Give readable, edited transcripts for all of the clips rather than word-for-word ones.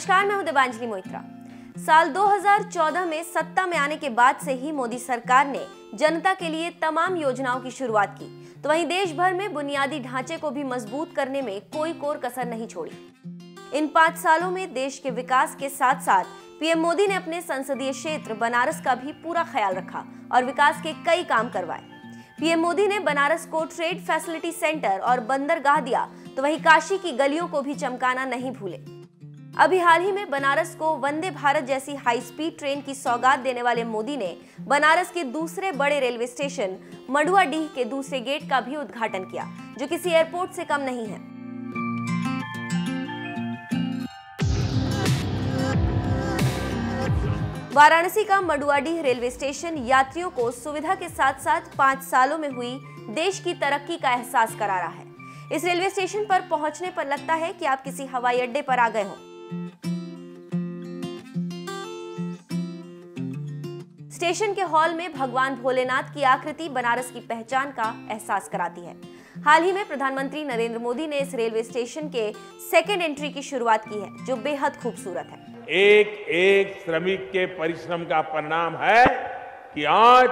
नमस्कार, मैं हूं देवांजलि मोइत्रा। साल 2014 में सत्ता में आने के बाद से ही मोदी सरकार ने जनता के लिए तमाम योजनाओं की शुरुआत की, तो वहीं देश भर में बुनियादी ढांचे को भी मजबूत करने में कोई कोर कसर नहीं छोड़ी। इन 5 सालों में देश के विकास के साथ साथ पीएम मोदी ने अपने संसदीय क्षेत्र बनारस का भी पूरा ख्याल रखा और विकास के कई काम करवाए। पीएम मोदी ने बनारस को ट्रेड फैसिलिटी सेंटर और बंदरगाह दिया, तो वहीं काशी की गलियों को भी चमकाना नहीं भूले। अभी हाल ही में बनारस को वंदे भारत जैसी हाई स्पीड ट्रेन की सौगात देने वाले मोदी ने बनारस के दूसरे बड़े रेलवे स्टेशन मडुआडीह के दूसरे गेट का भी उद्घाटन किया, जो किसी एयरपोर्ट से कम नहीं है। वाराणसी का मडुआडीह रेलवे स्टेशन यात्रियों को सुविधा के साथ साथ 5 सालों में हुई देश की तरक्की का एहसास करा रहा है। इस रेलवे स्टेशन पर पहुंचने पर लगता है कि आप किसी हवाई अड्डे पर आ गए हो। स्टेशन के हॉल में भगवान भोलेनाथ की आकृति बनारस की पहचान का एहसास कराती है। हाल ही में प्रधानमंत्री नरेंद्र मोदी ने इस रेलवे स्टेशन के सेकेंड एंट्री की शुरुआत की है, जो बेहद खूबसूरत है। एक एक श्रमिक के परिश्रम का परिणाम है कि आज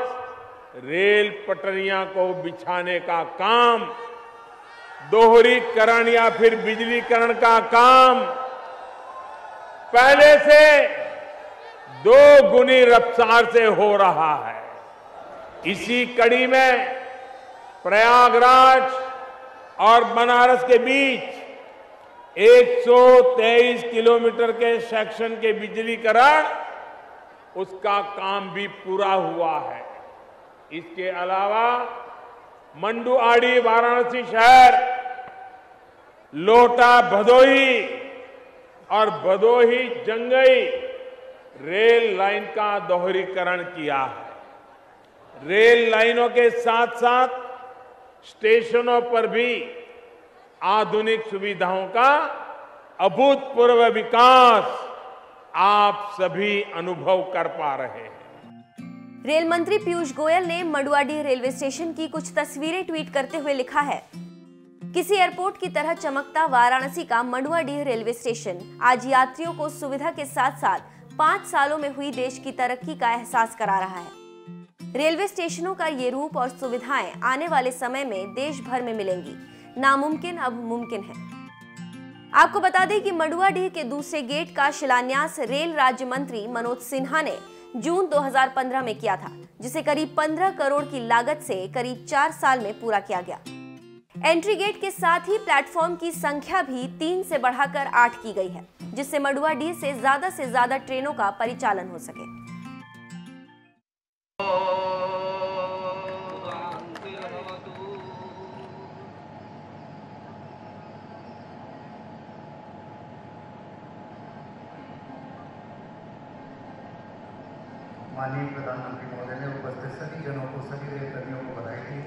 रेल पटरियां को बिछाने का काम, दोहरीकरण या फिर बिजलीकरण का काम पहले से 2 गुनी रफ्तार से हो रहा है। इसी कड़ी में प्रयागराज और बनारस के बीच 123 किलोमीटर के सेक्शन के बिजलीकरण, उसका काम भी पूरा हुआ है। इसके अलावा मंडुआडीह वाराणसी शहर, लोटा भदोही और भदोही जंगई रेल लाइन का दोहरीकरण किया है। रेल लाइनों के साथ साथ स्टेशनों पर भी आधुनिक सुविधाओं का अभूतपूर्व विकास आप सभी अनुभव कर पा रहे हैं। रेल मंत्री पीयूष गोयल ने मडुआडीह रेलवे स्टेशन की कुछ तस्वीरें ट्वीट करते हुए लिखा है, किसी एयरपोर्ट की तरह चमकता वाराणसी का मडुआडीह रेलवे स्टेशन आज यात्रियों को सुविधा के साथ साथ 5 सालों में हुई देश की तरक्की का एहसास करा रहा है। रेलवे स्टेशनों का ये रूप और सुविधाएं आने वाले समय में देश भर में मिलेंगी। नामुमकिन अब मुमकिन है। आपको बता दें कि मडुआडीह के दूसरे गेट का शिलान्यास रेल राज्य मंत्री मनोज सिन्हा ने जून 2015 में किया था, जिसे करीब 15 करोड़ की लागत से करीब 4 साल में पूरा किया गया। एंट्री गेट के साथ ही प्लेटफॉर्म की संख्या भी 3 से बढ़ाकर 8 की गई है, जिससे मडुआडीह से ज्यादा ट्रेनों का परिचालन हो सके। माननीय प्रधानमंत्री महोदय ने उपस्थित सभी जनों को, सभी रेल कर्मियों को बधाई दी।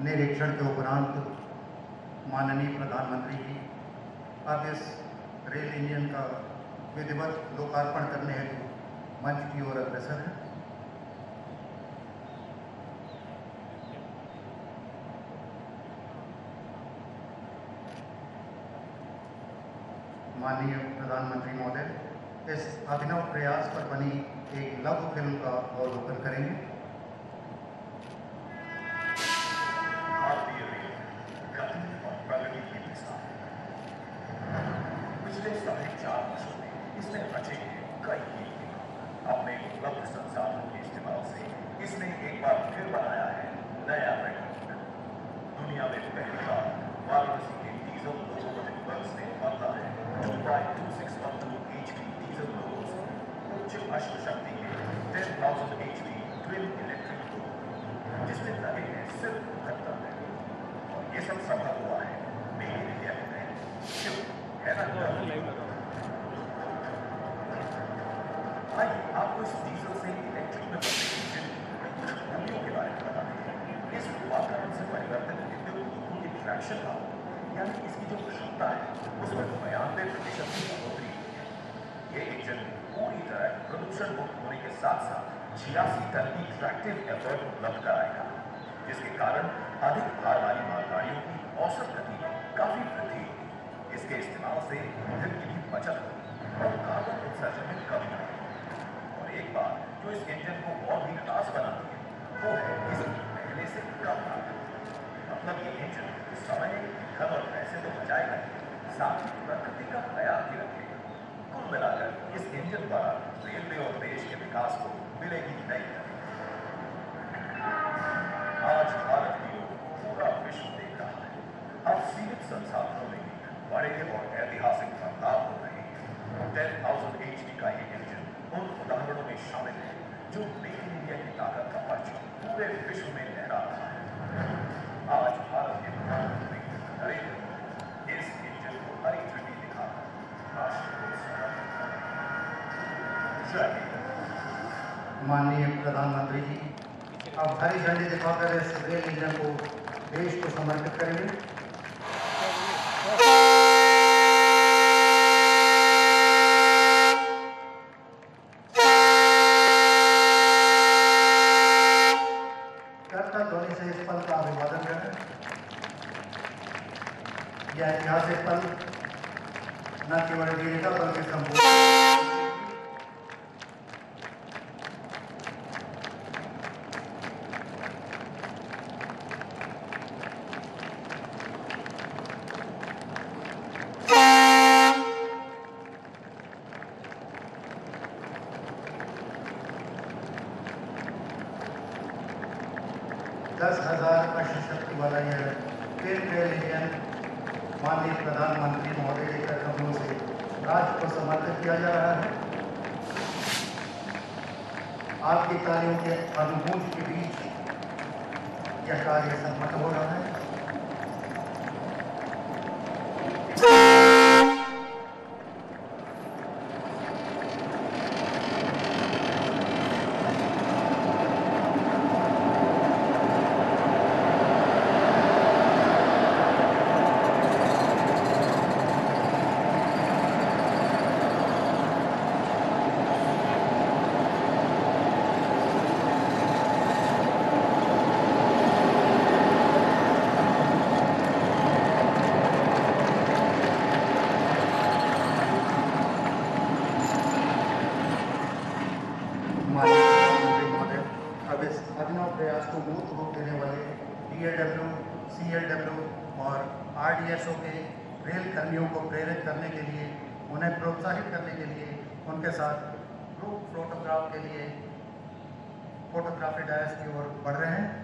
निरीक्षण के उपरांत माननीय प्रधानमंत्री जी अब इस रेल इंजन का विधिवत लोकार्पण करने हेतु मंच की ओर अग्रसर है। माननीय प्रधानमंत्री महोदय इस अभिनव प्रयास पर बनी एक लघु फिल्म का अवलोकन करेंगे। भारतीय रेल गति और प्रगति की मिसाल। पिछले 4.5 वर्षों में इसने रचे कई कीर्ति अपने उपलब्ध संसाधनों के इस्तेमाल से इसने एक बार फिर बनाया है नया रिकॉर्ड। दुनिया में पहली बार वाराणसी के डीजल लोकोमोटिव बल्स ने बदला है 2.2612 HP डीजल लोकोस उच्च अश्व शक्ति के 10,000 HP ट्विन इलेक्ट्रिक लोको जिसमें लगे हैं सिर्फ 72 मिनट। और ये सब संभव हुआ है मेक इन इंडिया के तहत। क्यों है ना? आइए आपको इस डीजल से इलेक्ट्रिक में बदले इंजन खूबियों के बारे में बताते हैं। इस वातावरण से परिवर्तित विद्युत लोकों की ट्रैक्शन पावर यानी इसकी जो क्षमता है उसमें 92% की बढ़ोतरी हुई है। ये इंजन पूरी तरह प्रदूषण मुक्त होने के साथ साथ 86 टन की ट्रैक्टिव एफर्ट उपलब्ध कराएगा, जिसके कारण अधिक भार वाली मालगाड़ियों की औसत गति में काफी वृद्धि होगी। इसके इस्तेमाल से ईंधन की भी बचत होगी और कार्बन उत्सर्जन में कमी आएगी। और एक बात जो इस इंजन को और भी खास बनाती है वो है इसकी पहले से कम लागत। मतलब ये इंजन समय, ईंधन और पैसे तो बचाएगा ही, साथ ही प्रकृति का ख्याल भी रखेगा। कुल मिलाकर इस इंजन द्वारा रेलवे और देश के विकास को मिलेगी नई गति। आज भारत की ओर पूरा विश्व देख रहा है। अब सीमित संसाधनों में बड़े और ऐतिहासिक बदलाव हो रहे हैं। 10,000 HP का ये इंजन उन उदाहरणों में शामिल है जो मेक इन इंडिया की ताकत का परचम पूरे विश्व में लहरा रहा है। आज भारत के प्रधानमंत्री नरेंद्र मोदी इस इंजन को हरी झंडी दिखाकर राष्ट्र को समर्पित करेंगे। जय हिंद। माननीय प्रधानमंत्री जी अब हरी झंडी दिखाकर इस रेल इंजन को देश को समर्पित करेंगे। करताल ध्वनि से इस पल का अभिवादन करें। यह ऐतिहासिक पल न केवल वीरता बल्कि संपूर्ण अश्व शक्ति वाला यह रेल इंजन माननीय प्रधानमंत्री महोदय के कदमों से राष्ट्र को समर्पित किया जा रहा है। आपकी तालियों के अनुभूति के बीच यह कार्य संपन्न हो रहा है। प्रयास को मूर्त रूप देने वाले DLW, CLW और RDSO के रेल कर्मियों को प्रेरित करने के लिए, उन्हें प्रोत्साहित करने के लिए उनके साथ ग्रुप फोटोग्राफ के लिए फोटोग्राफी डायस की ओर बढ़ रहे हैं।